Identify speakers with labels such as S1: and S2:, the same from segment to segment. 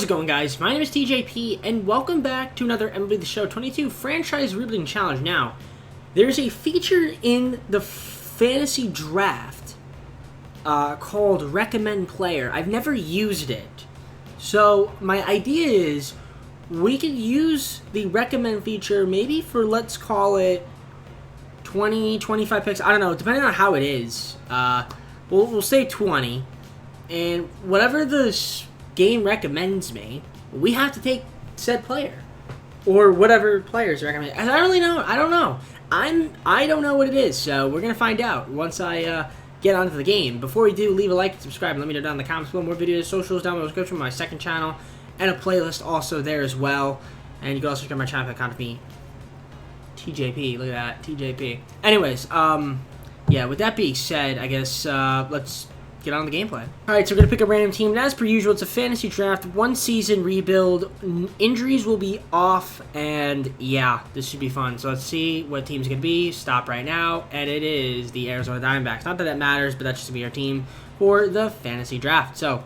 S1: it going, guys? My name is TJP, and welcome back to another MLB The Show 22 Franchise Rebuilding Challenge. Now, there's a feature in the fantasy draft called Recommend Player. I've never used it. So, my idea is we could use the Recommend feature maybe for, let's call it, 20, 25 picks. I don't know, depending on how it is. We'll say 20. And whatever the game recommends me, we have to take said player. Or whatever players recommend. I don't really know. I don't know. I don't know what it is, so we're going to find out once I get onto the game. Before we do, leave a like and subscribe. And let me know down in the comments below. More videos, socials down below. Go to my second channel. And a playlist also there as well. And you can also subscribe to my channel if you contact me. TJP. Look at that. TJP. Anyways, yeah, with that being said, I guess let's get on the gameplay. Alright, so we're going to pick a random team, and as per usual, it's a fantasy draft, one season rebuild, injuries will be off, and yeah, this should be fun. So let's see what team's going to be. Stop right now, and it is the Arizona Diamondbacks. Not that that matters, but that's just going to be our team for the fantasy draft. So,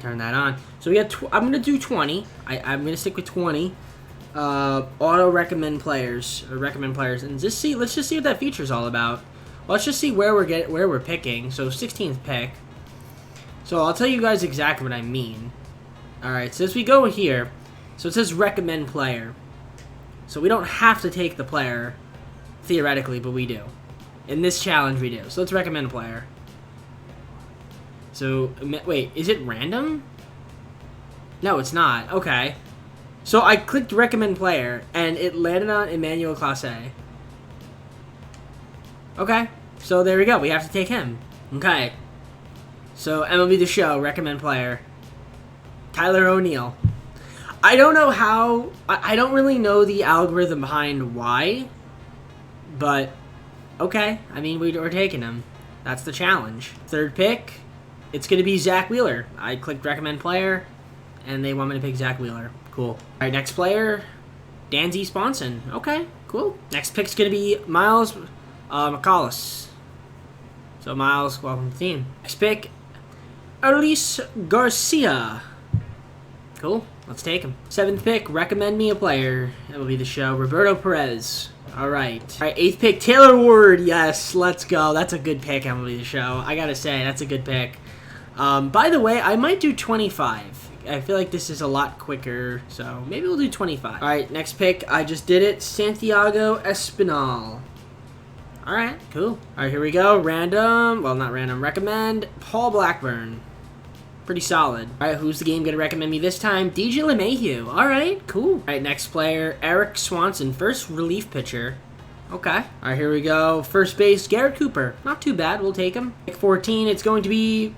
S1: turn that on. So we got, I'm going to do 20. I'm going to stick with 20. Auto recommend players, and let's just see what that feature is all about. Let's just see where we're picking. So 16th pick. So I'll tell you guys exactly what I mean. Alright, so as we go here, so it says recommend player. So we don't have to take the player, theoretically, but we do. In this challenge, we do. So let's recommend player. So, wait, is it random? No, it's not. Okay. So I clicked recommend player, and it landed on Emmanuel Clase. Okay, so there we go. We have to take him. Okay. So, MLB The Show, recommend player. Tyler O'Neill. I don't know how... I don't really know the algorithm behind why. But, okay. I mean, we're taking him. That's the challenge. Third pick, it's going to be Zach Wheeler. I clicked recommend player, and they want me to pick Zach Wheeler. Cool. All right, next player, Dansby Swanson. Okay, cool. Next pick's going to be Miles McCollis. So, Miles, welcome to the team. Next pick, Elise Garcia. Cool. Let's take him. 7th pick, recommend me a player. MLB The Show, Roberto Perez. All right. All right, 8th pick, Taylor Ward. Yes, let's go. That's a good pick, MLB The Show. I got to say, that's a good pick. By the way, I might do 25. I feel like this is a lot quicker, so maybe we'll do 25. All right, next pick, I just did it. Santiago Espinal. All right, cool. All right, here we go. Random. Well, not random. Recommend Paul Blackburn. Pretty solid. All right, who's the game going to recommend me this time? DJ LeMahieu. All right, cool. All right, next player, Eric Swanson. First relief pitcher. Okay. All right, here we go. First base, Garrett Cooper. Not too bad. We'll take him. Pick 14, it's going to be,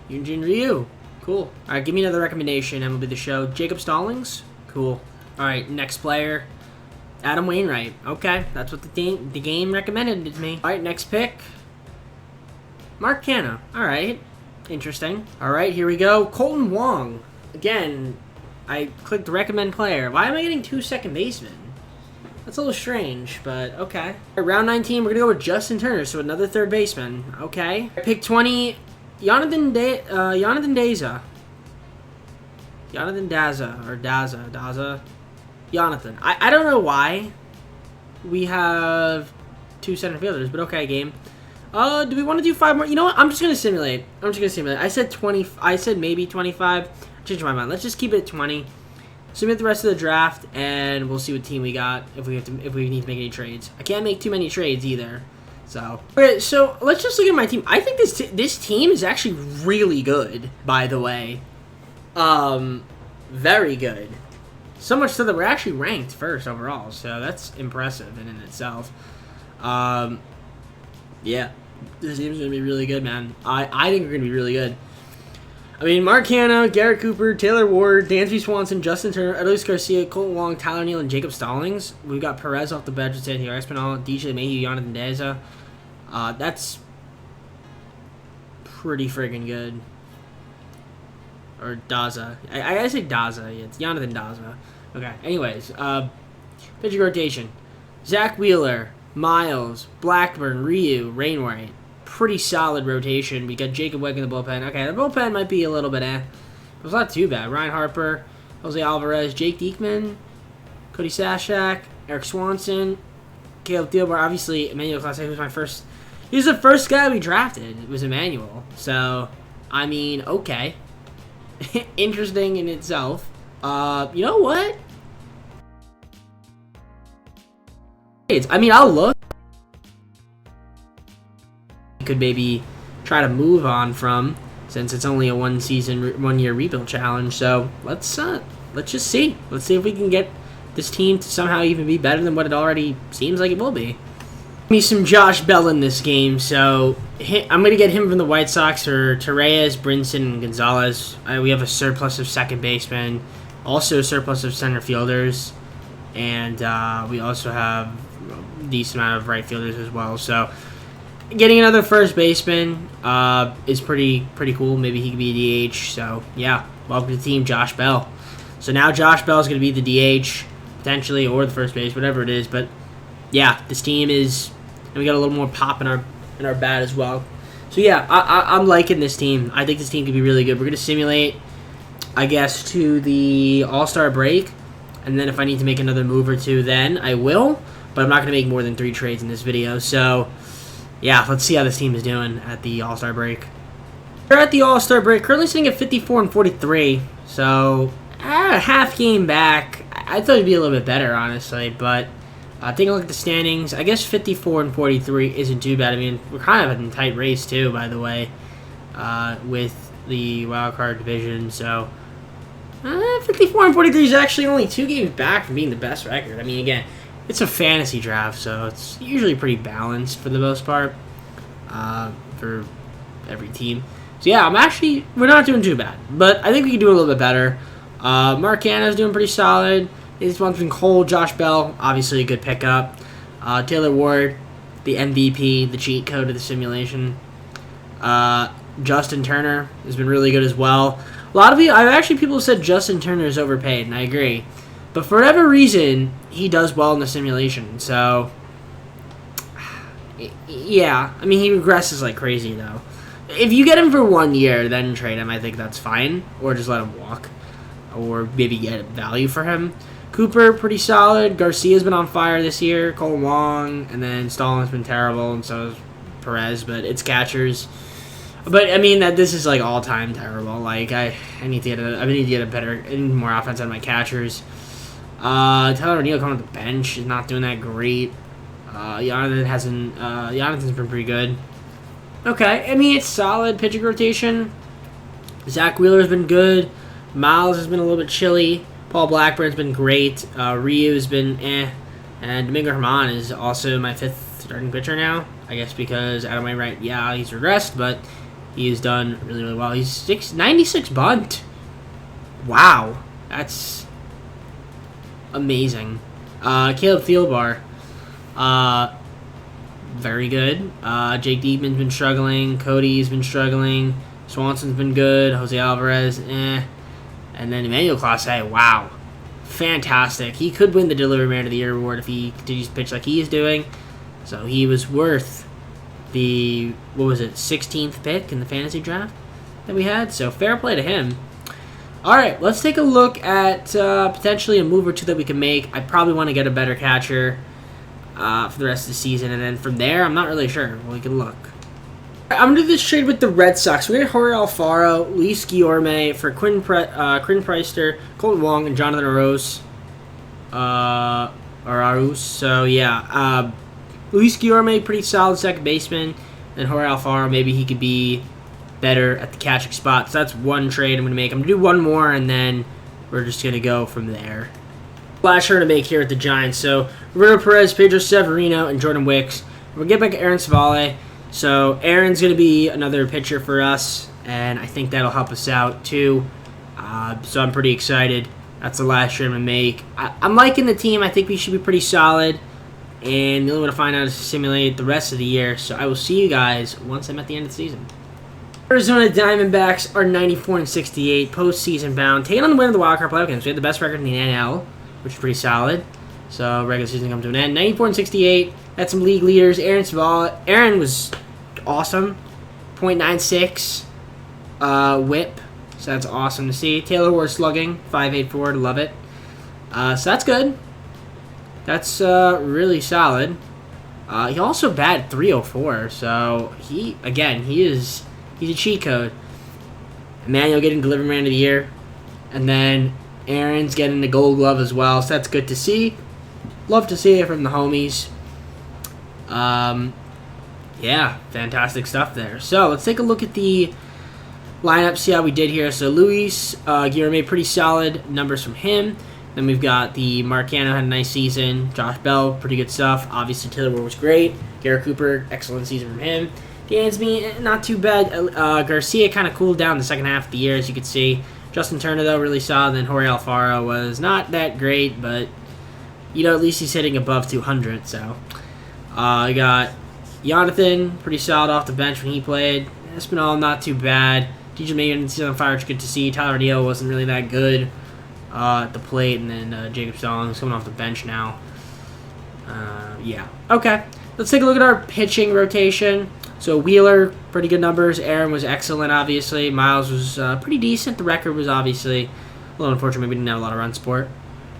S1: Yunjin Ryu. Cool. All right, give me another recommendation. MLB The Show. Jacob Stallings. Cool. All right, next player, Adam Wainwright. Okay, that's what the game recommended to me. All right, next pick, Mark Canha. All right, interesting. All right, here we go. Colton Wong. Again, I clicked recommend player. Why am I getting 2 second basemen? That's a little strange, but okay. All right, round 19, we're going to go with Justin Turner, so another third baseman. Okay. Pick 20, Jonathan Daza. Jonathan Daza, or Daza. Jonathan. I don't know why we have 2 center fielders, but okay, game. Do we want to do 5 more? You know what? I'm just going to simulate. I said 20. I said maybe 25. Change my mind. Let's just keep it at 20. Submit the rest of the draft, and we'll see what team we got if we need to make any trades. I can't make too many trades either. So, okay, so let's just look at my team. I think this team is actually really good, by the way. Very good. So much so that we're actually ranked first overall, so that's impressive in itself. Yeah, this team's gonna be really good, man. I think we're gonna be really good. I mean, Mark Canha, Garrett Cooper, Taylor Ward, Dansby Swanson, Justin Turner, Elise Garcia, Colton Wong, Tyler O'Neill, and Jacob Stallings. We've got Perez off the bench with Santiago Espinal, DJ LeMahieu, Jonathan Daza. That's pretty friggin' good. Or Daza. I gotta say Daza. Yeah, it's Jonathan Daza. Okay, anyways. Pitching rotation. Zach Wheeler, Miles, Blackburn, Ryu, Wainwright. Pretty solid rotation. We got Jacob Wegg in the bullpen. Okay, the bullpen might be a little bit It's not too bad. Ryan Harper, Jose Alvarez, Jake Diekman, Cody Sashak, Eric Swanson, Caleb Thielbar. Obviously, Emmanuel Clase was my first. He was the first guy we drafted. It was Emmanuel. So, I mean, okay. Interesting in itself. You know what? I mean, I'll look. Could maybe try to move on from, since it's only a 1 year rebuild challenge. So let's just see. Let's see if we can get this team to somehow even be better than what it already seems like it will be. Give me some Josh Bell in this game. So I'm gonna get him from the White Sox for Torreyes, Brinson, and Gonzalez. We have a surplus of second baseman, also a surplus of center fielders, and we also have a decent amount of right fielders as well. So getting another first baseman is pretty cool. Maybe he could be a DH. So, yeah, welcome to the team, Josh Bell. So now Josh Bell is going to be the DH, potentially, or the first base, whatever it is. But, yeah, this team is... And we got a little more pop in our bat as well. So, yeah, I'm liking this team. I think this team could be really good. We're going to simulate, I guess, to the All-Star break. And then if I need to make another move or two, then I will. But I'm not going to make more than 3 trades in this video. So... yeah, let's see how this team is doing at the All-Star break. We're at the All-Star break, currently sitting at 54-43, so a half game back. I thought it'd be a little bit better, honestly, but taking a look at the standings, I guess 54-43 isn't too bad. I mean, we're kind of in a tight race, too, by the way, with the wildcard division, so 54-43 is actually only 2 games back from being the best record. I mean, again, it's a fantasy draft, so it's usually pretty balanced for the most part for every team. So, yeah, we're not doing too bad, but I think we can do a little bit better. Mark Canha's doing pretty solid. This one's been Cole, Josh Bell, obviously a good pickup. Taylor Ward, the MVP, the cheat code of the simulation. Justin Turner has been really good as well. A lot of people said Justin Turner is overpaid, and I agree. But for whatever reason, he does well in the simulation. So, yeah. I mean, he regresses like crazy, though. If you get him for 1 year, then trade him, I think that's fine. Or just let him walk. Or maybe get value for him. Cooper, pretty solid. Garcia's been on fire this year. Cole Wong. And then Stallin's been terrible. And so is Perez. But it's catchers. But, I mean, this is, like, all-time terrible. Like, I need to get a better, more offense out of my catchers. Tyler O'Neill coming off the bench is not doing that great. Jonathan's been pretty good. Okay, I mean, it's solid pitching rotation. Zach Wheeler's been good. Miles has been a little bit chilly. Paul Blackburn's been great. Ryu's been And Domingo Germán is also my 5th starting pitcher now. I guess because out of my right, yeah, he's regressed, but he's done really, really well. He's 96 bunt. Wow, that's amazing. Caleb Thielbar, very good. Jake Diekman's been struggling. Cody's been struggling. Swanson's been good. Jose Alvarez, And then Emmanuel Clase, wow. Fantastic. He could win the Delivery Man of the Year award if he continues to pitch like he is doing. So he was worth the, 16th pick in the fantasy draft that we had. So fair play to him. All right, let's take a look at potentially a move or two that we can make. I probably want to get a better catcher for the rest of the season. And then from there, I'm not really sure. We can look. I'm going to do this trade with the Red Sox. We got Jorge Alfaro, Luis Guillorme for Quinn Preister, Colton Wong, and Jonathan Arauz. So, yeah. Luis Guillorme, pretty solid second baseman. And Jorge Alfaro, maybe he could be better at the catching spot. So that's one trade I'm going to make. I'm going to do one more, and then we're just going to go from there. Last trade to make here at the Giants. So, Roberto Perez, Pedro Severino, and Jordan Wicks. We'll get back to Aaron Savale. So, Aaron's going to be another pitcher for us, and I think that'll help us out, too. So, I'm pretty excited. That's the last trade I'm going to make. I'm liking the team. I think we should be pretty solid, and the only way to find out is to simulate the rest of the year. So, I will see you guys once I'm at the end of the season. Arizona Diamondbacks are 94-68, postseason bound, taking on the win of the wildcard playoff games. We had the best record in the NL, which is pretty solid. So, regular season comes to an end. 94-68. That's some league leaders. Aaron Savale. Aaron was awesome. .96 whip. So that's awesome to see. Taylor Ward slugging, 584, love it. So that's good. That's really solid. He also batted 304, so he's a cheat code. Emmanuel getting Delivery Man of the Year, and then Aaron's getting the Gold Glove as well, so that's good to see. Love to see it from the homies. Yeah, fantastic stuff there. So let's take a look at the lineup, see how we did here. So Luis Guillermo, pretty solid numbers from him. Then we've got the Marcano, had a nice season. Josh Bell, pretty good stuff. Obviously, Taylor Ward was great. Garrett Cooper, excellent season from him. Dansby, not too bad. Garcia kind of cooled down the second half of the year, as you could see. Justin Turner, though, really solid. Then Jorge Alfaro was not that great, but, at least he's hitting above 200. So, I got Jonathan, pretty solid off the bench when he played. Espinal, not too bad. DJ Mayon's on fire, which is good to see. Tyler Neal wasn't really that good at the plate, and then Jacob Stallings coming off the bench now. Yeah. Okay. Let's take a look at our pitching rotation. So Wheeler, pretty good numbers. Aaron was excellent, obviously. Miles was pretty decent. The record was obviously a little unfortunate. Maybe didn't have a lot of run support.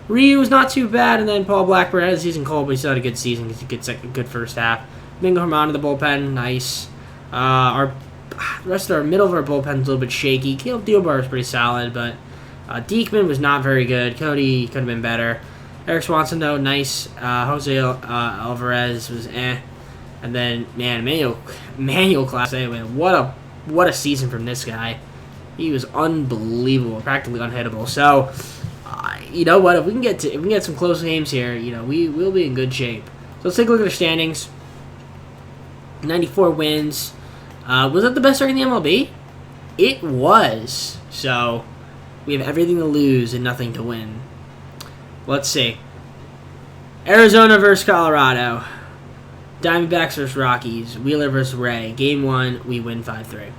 S1: Ryu was not too bad, and then Paul Blackburn had a season cold, but he still had a good season. He had a good first half. Mingo Herman in the bullpen, nice. The rest of our middle of our bullpen is a little bit shaky. Caleb Theobar was pretty solid, but Diekman was not very good. Cody could have been better. Eric Swanson, though, nice. Jose Alvarez was eh. And then, man, Emmanuel Class A, man, what a season from this guy. He was unbelievable, practically unhittable. So, you know what? If we can get some close games here, we will be in good shape. So let's take a look at the standings. 94 wins. Was that the best record in the MLB? It was. So we have everything to lose and nothing to win. Let's see. Arizona versus Colorado. Diamondbacks versus Rockies. Wheeler versus Ray. Game 1, we win 5-3.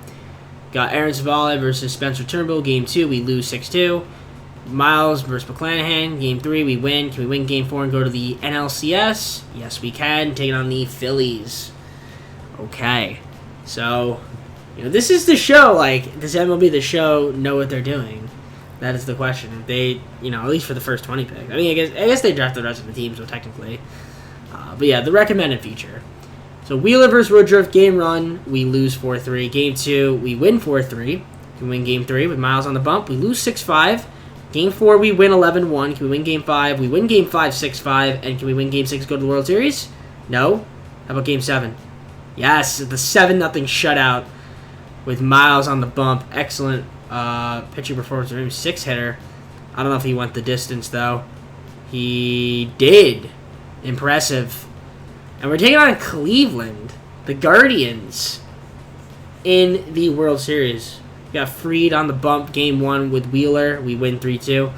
S1: Got Aaron Savale versus Spencer Turnbull. Game 2, we lose 6-2. Miles versus McClanahan. Game 3, we win. Can we win Game 4 and go to the NLCS? Yes, we can. Taking on the Phillies. Okay. So, this is the show. Like, does MLB The Show know what they're doing? That is the question. They, at least for the first 20 picks. I mean, I guess they draft the rest of the teams, so technically. But yeah, the recommended feature. So Wheeler versus Woodruff, game 1, we lose 4-3. Game 2, we win 4-3. Can we win Game 3 with Miles on the bump? We lose 6-5. Game 4, we win 11-1. Can we win Game 5? We win Game 5 6-5. And can we win Game 6, go to the World Series? No. How about Game 7? Yes, the 7-0 shutout with Miles on the bump. Excellent pitching performance from him. 6-hitter. I don't know if he went the distance, though. He did. Impressive. And we're taking on Cleveland, the Guardians, in the World Series. We got Fried on the bump, Game 1 with Wheeler. We win 3-2.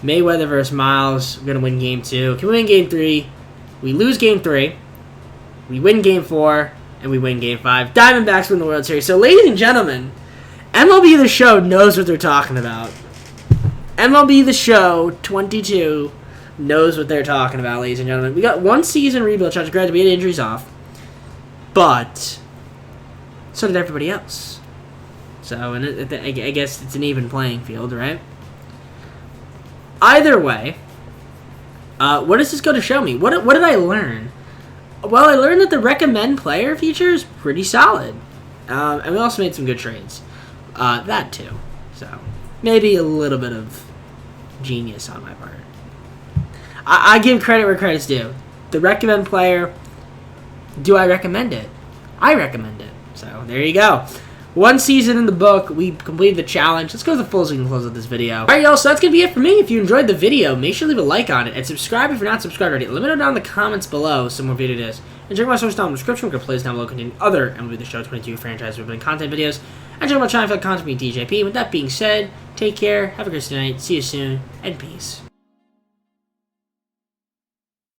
S1: Mayweather versus Miles. We're going to win Game 2. Can we win Game 3? We lose Game 3. We win Game 4. And we win Game 5. Diamondbacks win the World Series. So, ladies and gentlemen, MLB The Show knows what they're talking about. MLB The Show 22 knows what they're talking about, ladies and gentlemen. We got one season rebuild chance. Granted, we had injuries off. But so did everybody else. So, and I guess it's an even playing field, right? Either way, what does this go to show me? What did I learn? Well, I learned that the recommend player feature is pretty solid. And we also made some good trades. That too. So, maybe a little bit of genius on my part. I give credit where credit's due. The recommend player, do I recommend it? I recommend it. So, there you go. One season in the book. We completed the challenge. Let's go to the full screen and close out this video. Alright, y'all, so that's going to be it for me. If you enjoyed the video, make sure to leave a like on it. And subscribe if you're not subscribed already. Let me know down in the comments below some more videos. And check my source down in the description. We're going to play down below containing other MLB The Show 22 franchise-driven content videos. And check my channel for content with DJP. With that being said, take care, have a great night, see you soon, and peace.